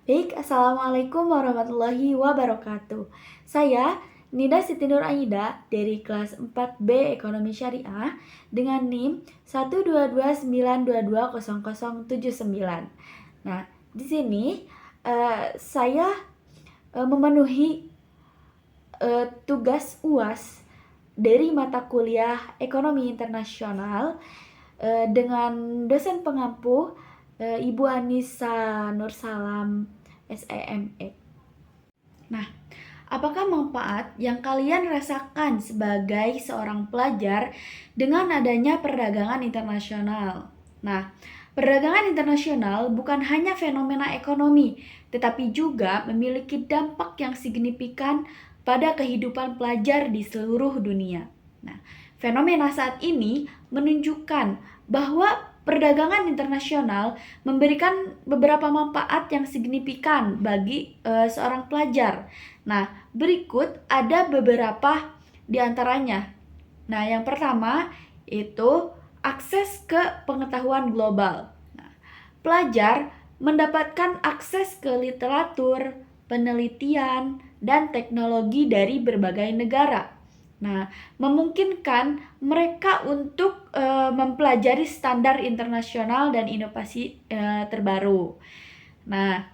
Baik, Assalamualaikum warahmatullahi wabarakatuh. Saya Nida Siti Nur Aida dari kelas 4B Ekonomi Syariah dengan NIM 12292200079. Nah, di sini saya memenuhi tugas UAS dari mata kuliah Ekonomi Internasional dengan dosen pengampu Ibu Anissa Nursalam SEME. Nah, apakah manfaat yang kalian rasakan sebagai seorang pelajar dengan adanya perdagangan internasional? Nah, perdagangan internasional bukan hanya fenomena ekonomi, tetapi juga memiliki dampak yang signifikan pada kehidupan pelajar di seluruh dunia. Nah, fenomena saat ini menunjukkan bahwa perdagangan internasional memberikan beberapa manfaat yang signifikan bagi seorang pelajar. Nah, berikut ada beberapa di antaranya. Nah, yang pertama itu akses ke pengetahuan global. Nah, pelajar mendapatkan akses ke literatur, penelitian, dan teknologi dari berbagai negara. Nah, memungkinkan mereka untuk mempelajari standar internasional dan inovasi terbaru. Nah,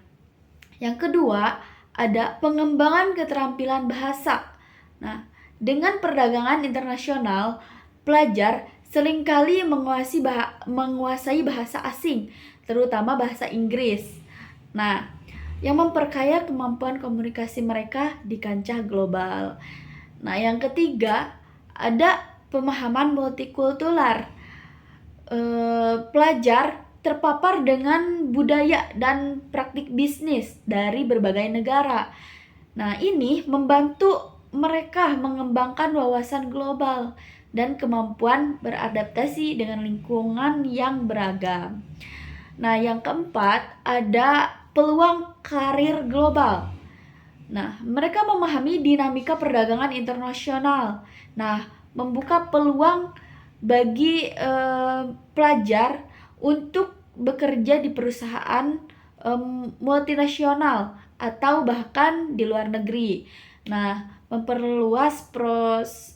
yang kedua ada pengembangan keterampilan bahasa. Nah, dengan perdagangan internasional, pelajar seringkali menguasai bahasa asing, terutama bahasa Inggris. Nah, yang memperkaya kemampuan komunikasi mereka di kancah global. Nah, yang ketiga ada pemahaman multikultural. Pelajar terpapar dengan budaya dan praktik bisnis dari berbagai negara. Nah, ini membantu mereka mengembangkan wawasan global dan kemampuan beradaptasi dengan lingkungan yang beragam. Nah, yang keempat ada peluang karir global. Nah, mereka memahami dinamika perdagangan internasional. Nah, membuka peluang bagi pelajar untuk bekerja di perusahaan multinasional atau bahkan di luar negeri. Nah, memperluas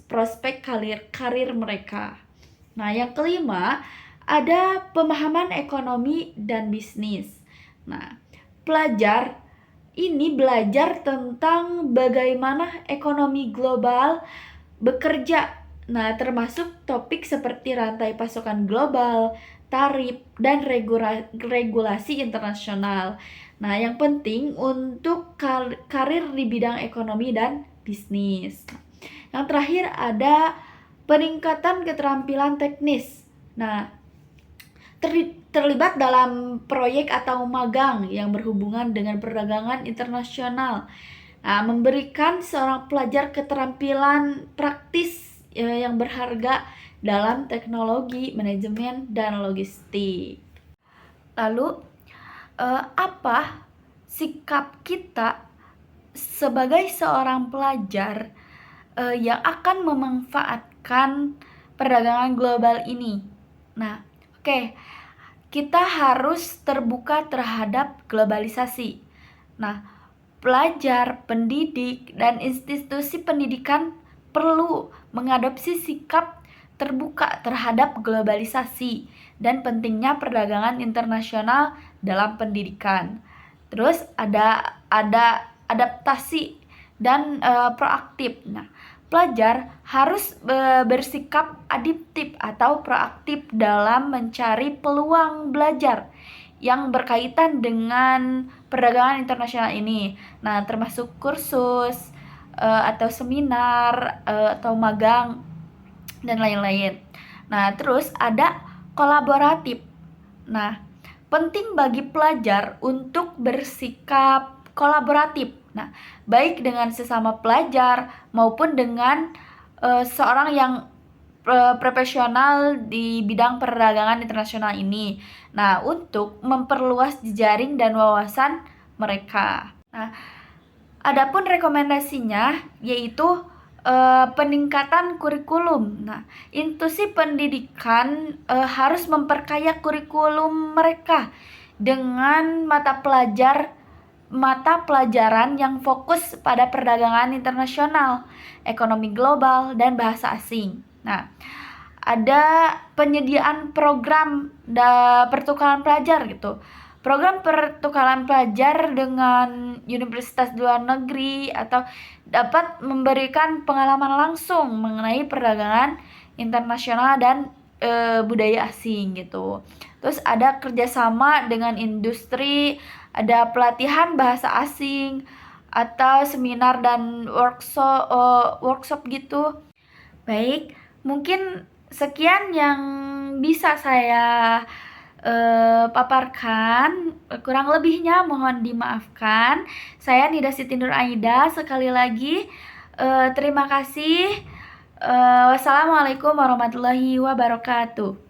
prospek karir mereka. Nah, yang kelima ada pemahaman ekonomi dan bisnis. Nah, pelajar ini belajar tentang bagaimana ekonomi global bekerja. Nah, termasuk topik seperti rantai pasokan global, tarif, dan regulasi internasional. Nah, yang penting untuk karir di bidang ekonomi dan bisnis. Yang terakhir ada peningkatan keterampilan teknis. Nah, terlibat dalam proyek atau magang yang berhubungan dengan perdagangan internasional. Nah, memberikan seorang pelajar keterampilan praktis yang berharga dalam teknologi, manajemen, dan logistik. Lalu, apa sikap kita sebagai seorang pelajar yang akan memanfaatkan perdagangan global ini? Nah, oke. Kita harus terbuka terhadap globalisasi. Nah, pelajar, pendidik, dan institusi pendidikan perlu mengadopsi sikap terbuka terhadap globalisasi dan pentingnya perdagangan internasional dalam pendidikan. Terus ada adaptasi dan proaktif. Nah, pelajar harus bersikap adaptif atau proaktif dalam mencari peluang belajar yang berkaitan dengan perdagangan internasional ini. Nah, termasuk kursus atau seminar atau magang dan lain-lain. Nah, terus ada kolaboratif. Nah, penting bagi pelajar untuk bersikap kolaboratif. Nah, baik dengan sesama pelajar maupun dengan seorang yang profesional di bidang perdagangan internasional ini. Nah, untuk memperluas jejaring dan wawasan mereka. Nah, adapun rekomendasinya yaitu peningkatan kurikulum. Nah, institusi pendidikan harus memperkaya kurikulum mereka dengan mata pelajar mata pelajaran yang fokus pada perdagangan internasional, ekonomi global, dan bahasa asing. Nah, ada penyediaan program pertukaran pelajar gitu. Program pertukaran pelajar dengan universitas luar negeri atau dapat memberikan pengalaman langsung mengenai perdagangan internasional dan budaya asing gitu. Terus ada kerjasama dengan industri, ada pelatihan bahasa asing atau seminar dan workshop gitu. Baik, mungkin sekian yang bisa saya paparkan. Kurang lebihnya mohon dimaafkan. Saya Nida Siti Nur Aida. Sekali lagi terima kasih. Wassalamualaikum warahmatullahi wabarakatuh.